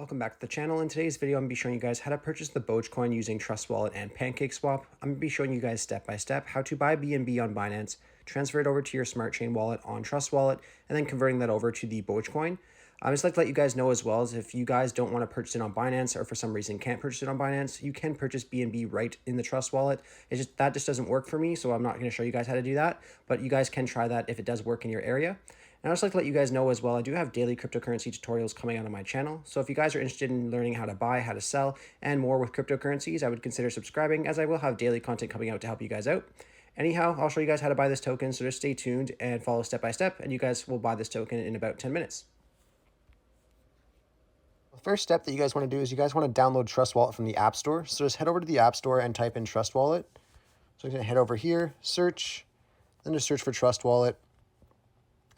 Welcome back to the channel. In today's video, I'm going to be showing you guys how to purchase the BogeCoin using Trust Wallet and Pancakeswap. I'm going to be showing you guys step by step how to buy BNB on Binance, transfer it over to your smart chain wallet on Trust Wallet, and then converting that over to the BogeCoin. I just like to let you guys know as well as if you guys don't want to purchase it on Binance or for some reason can't purchase it on Binance, you can purchase BNB right in the Trust Wallet. That just doesn't work for me, so I'm not going to show you guys how to do that, but you guys can try that if it does work in your area. And I'd just like to let you guys know as well, I do have daily cryptocurrency tutorials coming out on my channel. So if you guys are interested in learning how to buy, how to sell, and more with cryptocurrencies, I would consider subscribing, as I will have daily content coming out to help you guys out. Anyhow, I'll show you guys how to buy this token, so just stay tuned and follow step by step, and you guys will buy this token in about 10 minutes. The first step that you guys want to do is you guys want to download Trust Wallet from the App Store. So just head over to the App Store and type in Trust Wallet. So I'm going to head over here, search, then just search for Trust Wallet.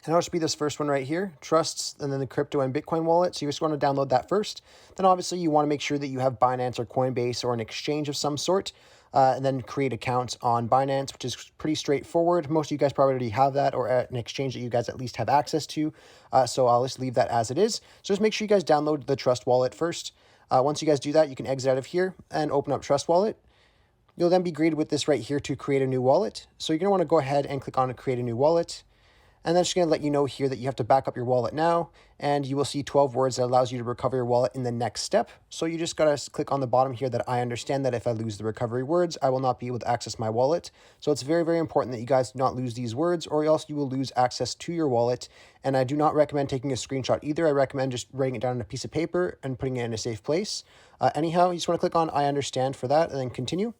And it'll just be this first one right here, Trusts, and then the crypto and Bitcoin wallet. So you just want to download that first. Then obviously you want to make sure that you have Binance or Coinbase or an exchange of some sort, and then create accounts on Binance, which is pretty straightforward. Most of you guys probably already have that, or an exchange that you guys at least have access to. So I'll just leave that as it is. So just make sure you guys download the Trust Wallet first. Once you guys do that, you can exit out of here and open up Trust Wallet. You'll then be greeted with this right here to create a new wallet. So you're going to want to go ahead and click on create a new wallet. And then it's going to let you know here that you have to back up your wallet now, and you will see 12 words that allows you to recover your wallet in the next step. So you just got to click on the bottom here that I understand that if I lose the recovery words, I will not be able to access my wallet. So it's very, very important that you guys do not lose these words, or else you will lose access to your wallet. And I do not recommend taking a screenshot either. I recommend just writing it down on a piece of paper and putting it in a safe place. Anyhow, you just want to click on I understand for that and then continue.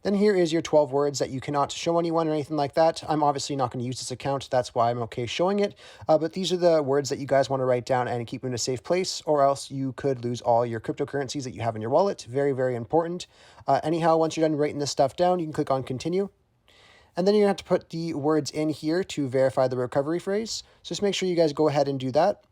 Then here is your 12 words that you cannot show anyone or anything like that. I'm obviously not going to use this account. That's why I'm okay showing it. But these are the words that you guys want to write down and keep in a safe place, or else you could lose all your cryptocurrencies that you have in your wallet. Very, very important. Anyhow, once you're done writing this stuff down, you can click on continue. And then you're going to have to put the words in here to verify the recovery phrase. So just make sure you guys go ahead and do that.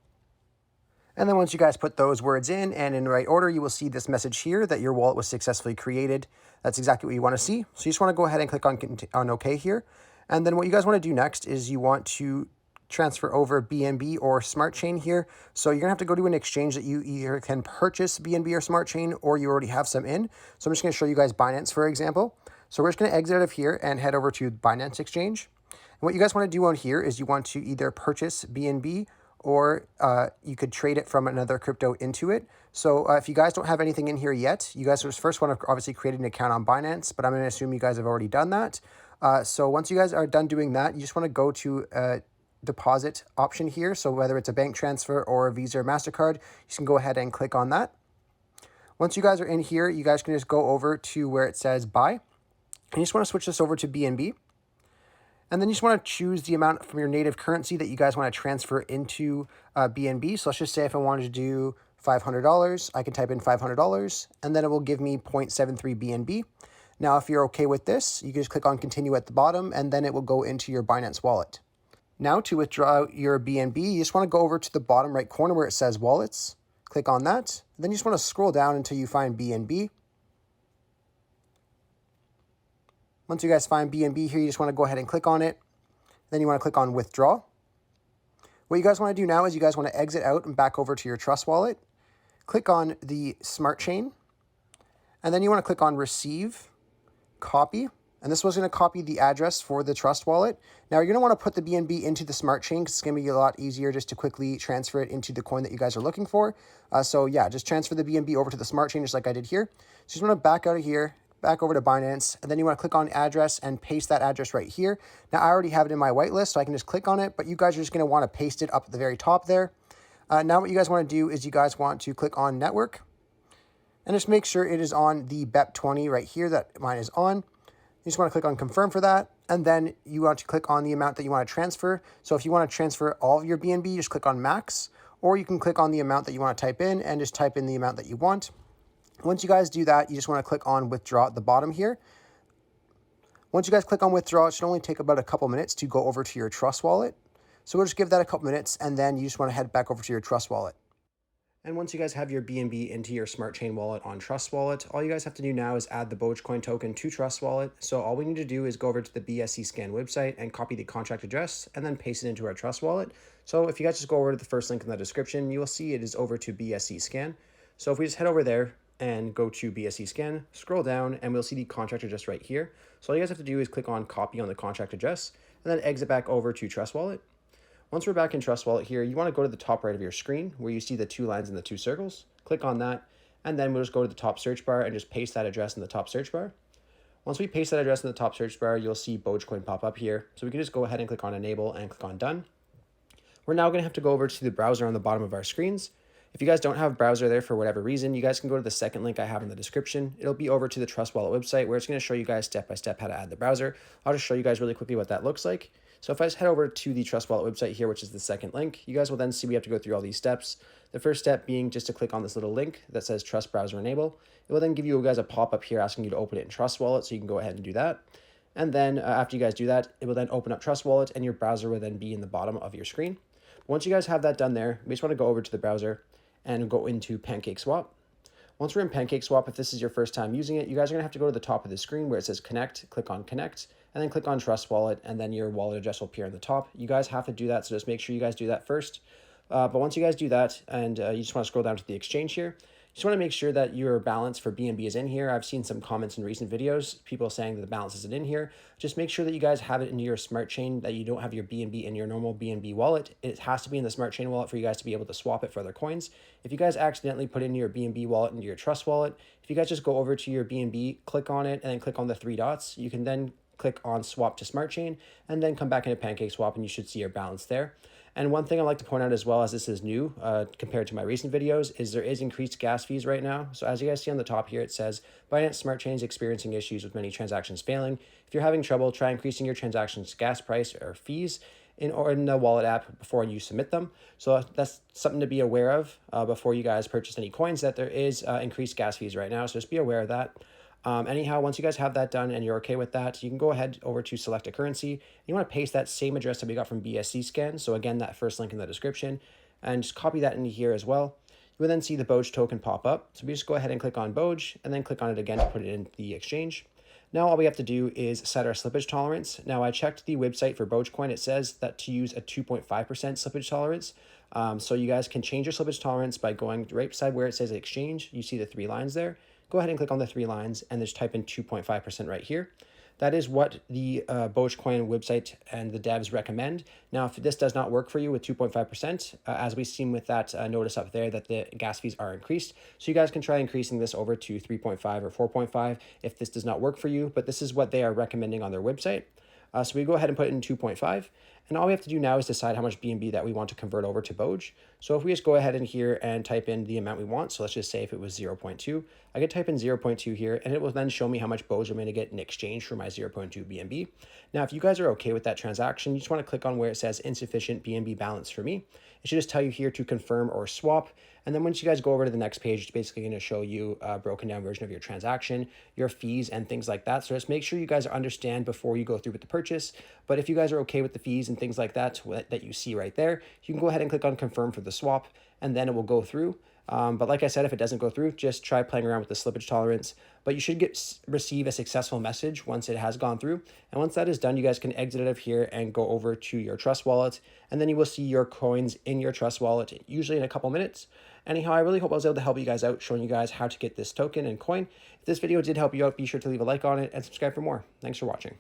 And then once you guys put those words in and in the right order, you will see this message here that your wallet was successfully created. That's exactly what you want to see. So you just want to go ahead and click on OK here. And then what you guys want to do next is you want to transfer over BNB or Smart Chain here. So you're going to have to go to an exchange that you either can purchase BNB or Smart Chain, or you already have some in. So I'm just going to show you guys Binance, for example. So we're just going to exit out of here and head over to Binance Exchange. And what you guys want to do on here is you want to either purchase BNB, or you could trade it from another crypto into it. So if you guys don't have anything in here yet, you guys first want to obviously create an account on Binance, but I'm going to assume you guys have already done that. So once you guys are done doing that, you just want to go to a deposit option here. So whether it's a bank transfer or a Visa or MasterCard, you can go ahead and click on that. Once you guys are in here, you guys can just go over to where it says buy. And you just want to switch this over to BNB. And then you just want to choose the amount from your native currency that you guys want to transfer into BNB. So let's just say if I wanted to do $500, I can type in $500, and then it will give me 0.73 BNB. Now, if you're okay with this, you can just click on continue at the bottom, and then it will go into your Binance wallet. Now, to withdraw your BNB, you just want to go over to the bottom right corner where it says wallets. Click on that. Then you just want to scroll down until you find BNB. Once you guys find BNB here, you just want to go ahead and click on it. Then you want to click on withdraw. What you guys want to do now is you guys want to exit out and back over to your Trust Wallet. Click on the Smart Chain. And then you want to click on receive, copy. And this was going to copy the address for the Trust Wallet. Now you're going to want to put the BNB into the Smart Chain because it's going to be a lot easier just to quickly transfer it into the coin that you guys are looking for. So yeah, just transfer the BNB over to the Smart Chain just like I did here. So you just want to back out of here, back over to Binance, and then you want to click on address and paste that address right here. Now I already have it in my whitelist, so I can just click on it, but you guys are just going to want to paste it up at the very top there. Now what you guys want to do is you guys want to click on network and just make sure it is on the BEP20 right here that mine is on. You just want to click on confirm for that, and then you want to click on the amount that you want to transfer. So if you want to transfer all of your BNB, just click on max, or you can click on the amount that you want to type in and just type in the amount that you want. Once you guys do that, you just want to click on withdraw at the bottom here. Once you guys click on withdraw, it should only take about a couple minutes to go over to your Trust Wallet. So we'll just give that a couple minutes, and then you just want to head back over to your Trust Wallet. And once you guys have your BNB into your smart chain wallet on Trust Wallet, all you guys have to do now is add the BogeCoin token to Trust Wallet. So all we need to do is go over to the BSC scan website and copy the contract address and then paste it into our Trust Wallet. So if you guys just go over to the first link in the description, you will see it is over to BSC scan. So if we just head over there and go to BSC scan, scroll down, and we'll see the contract address right here. So all you guys have to do is click on copy on the contract address and then exit back over to Trust Wallet. Once we're back in Trust Wallet here, you want to go to the top right of your screen where you see the 2 lines and the 2 circles. Click on that, and then we'll just go to the top search bar and just paste that address in the top search bar. Once we paste that address in the top search bar, you'll see BogeCoin pop up here. So we can just go ahead and click on enable and click on done. We're now going to have to go over to the browser on the bottom of our screens. If you guys don't have a browser there for whatever reason, you guys can go to the second link I have in the description. It'll be over to the Trust Wallet website where it's going to show you guys step by step how to add the browser. I'll just show you guys really quickly what that looks like. So if I just head over to the Trust Wallet website here, which is the second link, you guys will then see we have to go through all these steps. The first step being just to click on this little link that says Trust Browser Enable. It will then give you guys a pop-up here asking you to open it in Trust Wallet, so you can go ahead and do that. And then after you guys do that, it will then open up Trust Wallet and your browser will then be in the bottom of your screen. Once you guys have that done there, we just want to go over to the browser and go into Pancakeswap. Once we're in Pancakeswap, if this is your first time using it, you guys are going to have to go to the top of the screen where it says connect, click on connect, and then click on Trust Wallet, and then your wallet address will appear on the top. You guys have to do that, so just make sure you guys do that first. But once you guys do that, and you just want to scroll down to the exchange here, you just want to make sure that your balance for BNB is in here. I've seen some comments in recent videos, people saying that the balance isn't in here. Just make sure that you guys have it in your smart chain, that you don't have your BNB in your normal BNB wallet. It has to be in the smart chain wallet for you guys to be able to swap it for other coins. If you guys accidentally put in your BNB wallet into your Trust Wallet, if you guys just go over to your BNB, click on it, and then click on the 3 dots, you can then click on swap to smart chain and then come back into Pancakeswap and you should see your balance there. And one thing I'd like to point out as well, as this is new compared to my recent videos, is there is increased gas fees right now. So as you guys see on the top here, it says Binance Smart Chain is experiencing issues with many transactions failing. If you're having trouble, try increasing your transactions gas price or fees in the wallet app before you submit them. So that's something to be aware of before you guys purchase any coins, that there is increased gas fees right now. So just be aware of that. Anyhow, once you guys have that done and you're okay with that, you can go ahead over to select a currency. You want to paste that same address that we got from BSC scan. So again, that first link in the description, and just copy that into here as well. You will then see the Boge token pop up. So we just go ahead and click on Boge and then click on it again to put it in the exchange. Now all we have to do is set our slippage tolerance. Now I checked the website for BogeCoin. It says that to use a 2.5% slippage tolerance. So you guys can change your slippage tolerance by going right beside where it says exchange. You see the 3 lines there. Go ahead and click on the 3 lines and just type in 2.5% right here. That is what the BogeCoin website and the devs recommend. Now, if this does not work for you with 2.5%, as we've seen with that notice up there that the gas fees are increased, so you guys can try increasing this over to 3.5 or 4.5 if this does not work for you, but this is what they are recommending on their website. So we go ahead and put it in 2.5, and all we have to do now is decide how much BNB that we want to convert over to Boge. So if we just go ahead in here and type in the amount we want, so let's just say if it was 0.2, I could type in 0.2 here, and it will then show me how much Boge I'm going to get in exchange for my 0.2 BNB. Now, if you guys are okay with that transaction, you just want to click on where it says insufficient BNB balance for me. It should just tell you here to confirm or swap. And then once you guys go over to the next page, it's basically going to show you a broken down version of your transaction, your fees, and things like that. So just make sure you guys understand before you go through with the purchase. But if you guys are okay with the fees and things like that that you see right there, you can go ahead and click on confirm for the swap, and then it will go through. But like I said, if it doesn't go through, just try playing around with the slippage tolerance. But you should receive a successful message once it has gone through. And once that is done, you guys can exit out of here and go over to your Trust Wallet. And then you will see your coins in your Trust Wallet, usually in a couple minutes. Anyhow, I really hope I was able to help you guys out, showing you guys how to get this token and coin. If this video did help you out, be sure to leave a like on it and subscribe for more. Thanks for watching.